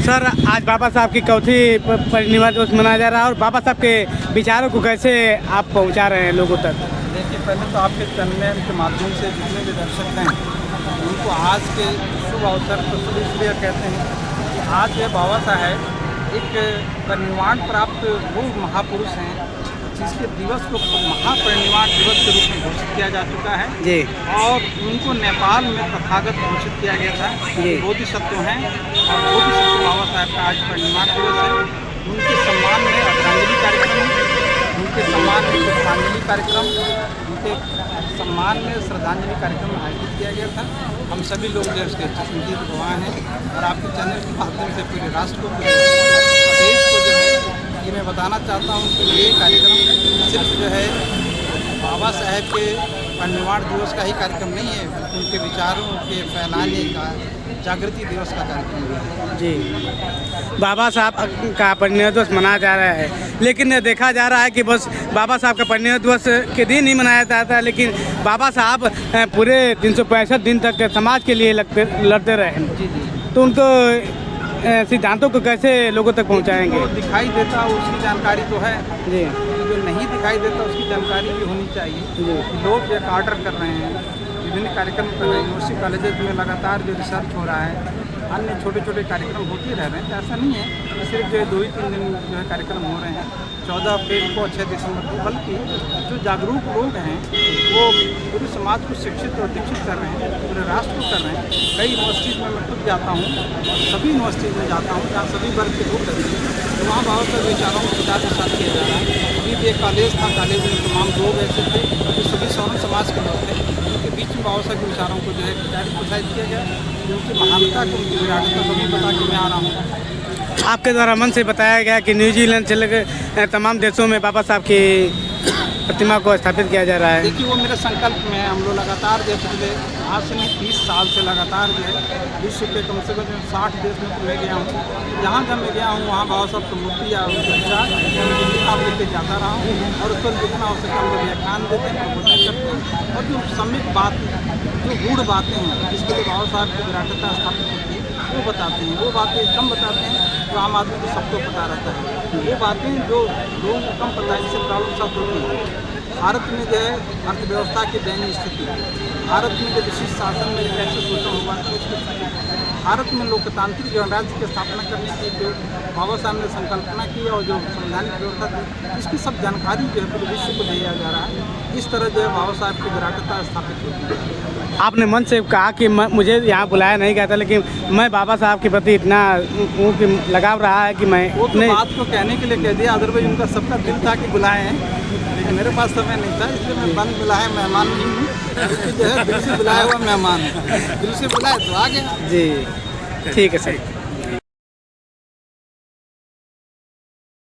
Sir, आज बाबा साहब की चौथी परिनिर्वाण दिवस मनाया जा रहा है और बाबा साहब के विचारों को कैसे आप पहुंचा रहे हैं लोगों तक? देखिए, पहले तो आपके चैनल के माध्यम से जितने भी दर्शक हैं उनको आज के शुभ अवसर पर शुभ इसलिए कहते हैं कि आज ये बाबा साहब एक परिनिर्वाण प्राप्त वो महापुरुष हैं जिसके दिवस को महापरिनिर्वाण दिवस के रूप में घोषित किया जा चुका है जी। और उनको नेपाल में तथागत घोषित किया गया था। जी। बोधिसत्व हैं और बोधिसत्व बाबा साहब का आज परिनिर्वाण दिवस है। उनके सम्मान में श्रद्धांजलि कार्यक्रम, उनके सम्मान में पुष्पांजलि कार्यक्रम, उनके सम्मान में श्रद्धांजलि कार्यक्रम आयोजित किया गया था। हम सभी लोग जो उसके चश्मदीद गवाह हैं और आपके चैनल के माध्यम से पूरे राष्ट्र को, पूरे देश को जो है ये मैं बताना चाहता हूँ कि ये कार्यक्रम सिर्फ जो है बाबा साहब के परिनिर्वाण दिवस का ही कार्यक्रम नहीं है, बल्कि उनके विचारों के फैलाने का जागृति दिवस का कार्यक्रम है। जी, बाबा साहब का परिनिर्वाण दिवस मनाया जा रहा है, लेकिन देखा जा रहा है कि बस बाबा साहब का परिनिर्वाण दिवस के दिन ही मनाया जाता है, लेकिन बाबा साहब पूरे 365 दिन तक समाज के लिए लड़ते रहे। जी जी। तो उनको सिद्धांतों को कैसे लोगों तक पहुंचाएंगे? जो दिखाई देता उसकी जानकारी तो है जी। जो नहीं दिखाई देता उसकी जानकारी भी होनी चाहिए। जी। लोग जो ऑर्डर कर रहे हैं, विभिन्न कार्यक्रम कर रहे हैं, यूनिवर्सिटी कॉलेजेस में लगातार जो रिसर्च हो रहा है, अन्य छोटे छोटे कार्यक्रम होते रह रहे हैं। तो ऐसा नहीं है कि सिर्फ जो है 2-3 दिन जो है कार्यक्रम हो रहे हैं 14 अप्रैल को, 6 दिसंबर को, बल्कि जो जागरूक लोग हैं वो पूरे समाज को शिक्षित और दीक्षित कर रहे हैं, पूरे राष्ट्र को कर रहे हैं। कई यूनिवर्सिटीज़ में मैं खुद जाता हूँ और सभी यूनिवर्सिटीज़ में जाता हूँ जहाँ सभी वर्ग के लोग रहते हैं, तो वहाँ बहुत सारे विचारों को प्रचार प्रसार किया जा रहा है। अभी भी एक कॉलेज था, कॉलेज में तमाम लोग ऐसे थे जो सभी सौर समाज के लोग थे, उनके बीच में बाबा साहब के विचारों को जो है प्रचारित प्रसारित किया गया। उनकी महानता को, उनकी विराटता को भी बता के मैं आ रहा हूँ। आपके द्वारा मन से बताया गया कि न्यूजीलैंड चले गए तमाम देशों में बाबा साहब की प्रतिमा को स्थापित किया जा रहा है। देखिए, वो मेरे संकल्प में है। हम लोग लगातार जो पिछले आज से नहीं 30 साल से लगातार जो है विश्व के कम से कम 60 देश में मैं गया हूँ। जहाँ जब मैं गया हूँ वहाँ बाबा साहब की मूर्ति या विचार किताब लेके जाता रहा हूँ और उस पर जितना हो सके हम लोग व्याख्यान देते हैं, प्रबोधन करते हैं और जो सम्यक बात, जो गूढ़ बातें हैं जिसके लिए बाबा साहब की विराटता स्थापित होती है वो बताते हैं। वो बातें कम बताते हैं जो आम आदमी को सबको पता रहता है। वो बातें जो लोगों को कम पता है, जिससे प्रॉब्लम सॉल्व होती है। भारत में जो है अर्थव्यवस्था की दयनीय स्थिति, भारत में जो विशिष्ट शासन में कैसे शोषण हुआ, भारत में लोकतांत्रिक गणराज्य की स्थापना करने की जो बाबा साहब ने संकल्पना की और जो संवैधानिक व्यवस्था थी, इसकी सब जानकारी जो है पूरे विश्व को दिया जा रहा है। इस तरह जो है बाबा साहब की विराटता स्थापित होती है। आपने मन से कहा कि मुझे यहाँ बुलाया नहीं गया था, लेकिन मैं बाबा साहब के प्रति इतना लगाव रहा है कि मैं वो तो बात को कहने के लिए कह दिया, अदरवाइज उनका सबका दिल था कि बुलाए हैं, लेकिन मेरे पास समय नहीं था, इसलिए मैं बंद बुलाया मेहमान नहीं हूँ, जो है दिल से बुलाया हुआ मेहमान है। दिल से बुलाए तो आ गया। जी, ठीक है सर।